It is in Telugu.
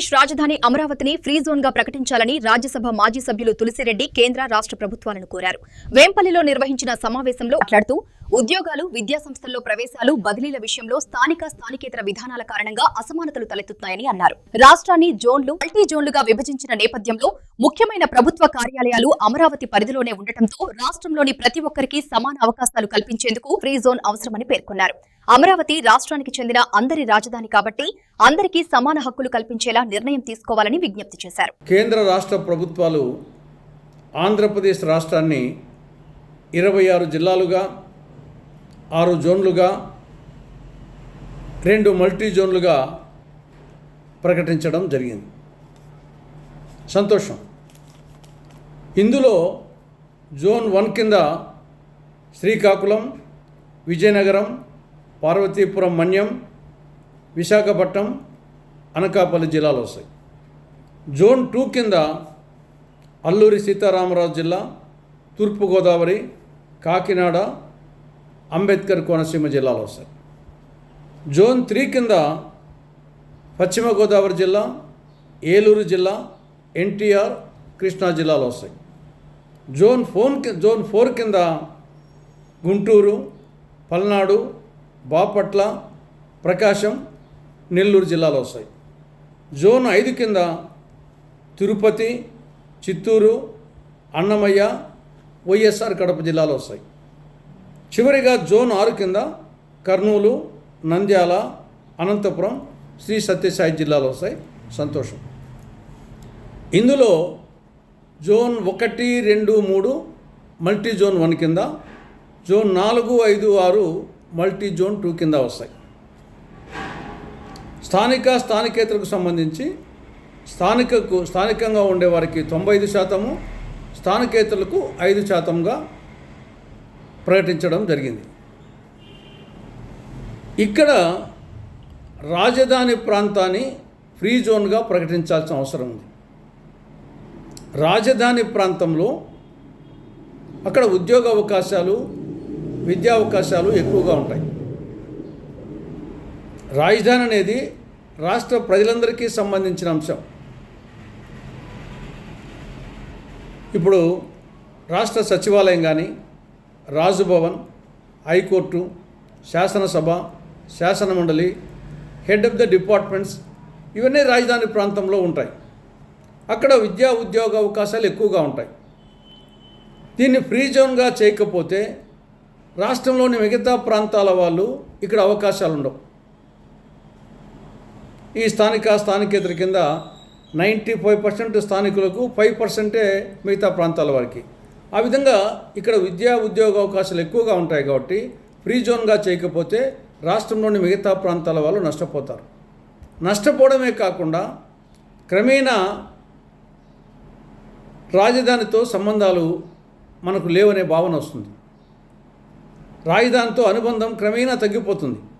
ఆంధ్రప్రదేశ్ రాజధాని అమరావతిని ఫ్రీ జోన్ గా ప్రకటించాలని రాజ్యసభ మాజీ సభ్యులు తులసిరెడ్డి కేంద్ర రాష్ట్ర ప్రభుత్వాలను కోరారు. వేంపల్లిలో నిర్వహించిన సమావేశంలో మాట్లాడుతూ ఉద్యోగాలు, విద్యా సంస్థల్లో ప్రవేశాలు, బదిలీల విషయంలో స్థానికేతర విధానాల కారణంగా అసమానతలు తలెత్తుతున్నాయని అన్నారు. రాష్ట్రాన్ని జోన్లు, మల్టీ జోన్లుగా విభజించిన నేపథ్యంలో ముఖ్యమైన ప్రభుత్వ కార్యాలయాలు అమరావతి పరిధిలోనే ఉండటంతో రాష్ట్రంలోని ప్రతి ఒక్కరికి సమాన అవకాశాలు కల్పించేందుకు ఫ్రీ జోన్ అవసరమని పేర్కొన్నారు. అమరావతి రాష్ట్రానికి చెందిన అందరి రాజధాని కాబట్టి అందరికీ సమాన హక్కులు కల్పించేలా నిర్ణయం తీసుకోవాలని విజ్ఞప్తి చేశారు. కేంద్ర రాష్ట్ర ప్రభుత్వాలు ఆంధ్రప్రదేశ్ రాష్ట్రాన్ని 26 జిల్లాలుగా, 6 జోన్లుగా, 2 మల్టీ జోన్లుగా ప్రకటించడం జరిగింది. సంతోషం. ఇందులో జోన్ 1 కింద శ్రీకాకుళం, విజయనగరం, పార్వతీపురం, మన్యం, విశాఖపట్నం, అనకాపల్లి జిల్లాలు వస్తాయి. జోన్ 2 కింద అల్లూరి సీతారామరాజు జిల్లా, తూర్పుగోదావరి, కాకినాడ, అంబేద్కర్ కోనసీమ జిల్లాలు వస్తాయి. జోన్ 3 కింద పశ్చిమ గోదావరి జిల్లా, ఏలూరు జిల్లా, ఎన్టీఆర్, కృష్ణా జిల్లాలు వస్తాయి. జోన్ 4 కింద గుంటూరు, పల్నాడు, బాపట్ల, ప్రకాశం, నెల్లూరు జిల్లాలు వస్తాయి. జోన్ 5 కింద తిరుపతి, చిత్తూరు, అన్నమయ్య, వైఎస్ఆర్ కడప జిల్లాలు వస్తాయి. చివరిగా జోన్ 6 కింద కర్నూలు, నంద్యాల, అనంతపురం, శ్రీ సత్యసాయి జిల్లాలు వస్తాయి. సంతోషం. ఇందులో జోన్ 1, 2, 3 మల్టీ జోన్ 1 కింద, జోన్ 4, 5, 6 మల్టీ జోన్ 2 కింద వస్తాయి. స్థానికేతరకు సంబంధించి స్థానికంగా ఉండేవారికి 95%, స్థానికేతరులకు 5%గా ప్రకటించడం జరిగింది. ఇక్కడ రాజధాని ప్రాంతాన్ని ఫ్రీ జోన్గా ప్రకటించాల్సిన అవసరం ఉంది. రాజధాని ప్రాంతంలో అక్కడ ఉద్యోగ అవకాశాలు, విద్యా అవకాశాలు ఎక్కువగా ఉంటాయి. రాజధాని అనేది రాష్ట్ర ప్రజలందరికీ సంబంధించిన అంశం. ఇప్పుడు రాష్ట్ర సచివాలయం కానీ, రాజభవన్, హైకోర్టు, శాసనసభ, శాసనమండలి, హెడ్ ఆఫ్ ద డిపార్ట్మెంట్స్ ఇవన్నీ రాజధాని ప్రాంతంలో ఉంటాయి. అక్కడ విద్యా ఉద్యోగ అవకాశాలు ఎక్కువగా ఉంటాయి. దీన్ని ఫ్రీ జోన్గా చేయకపోతే రాష్ట్రంలోని మిగతా ప్రాంతాల వాళ్ళు ఇక్కడ అవకాశాలు ఉండవు. ఈ స్థానికేతర కింద 95% స్థానికులకు, 5% మిగతా ప్రాంతాల వారికి. ఆ విధంగా ఇక్కడ విద్యా ఉద్యోగ అవకాశాలు ఎక్కువగా ఉంటాయి కాబట్టి ఫ్రీ జోన్గా చేయకపోతే రాష్ట్రంలోని మిగతా ప్రాంతాల వాళ్ళు నష్టపోతారు. నష్టపోవడమే కాకుండా క్రమేణా రాజధానితో సంబంధాలు మనకు లేవనే భావన వస్తుంది. రాజధానితో అనుబంధం క్రమేణా తగ్గిపోతుంది.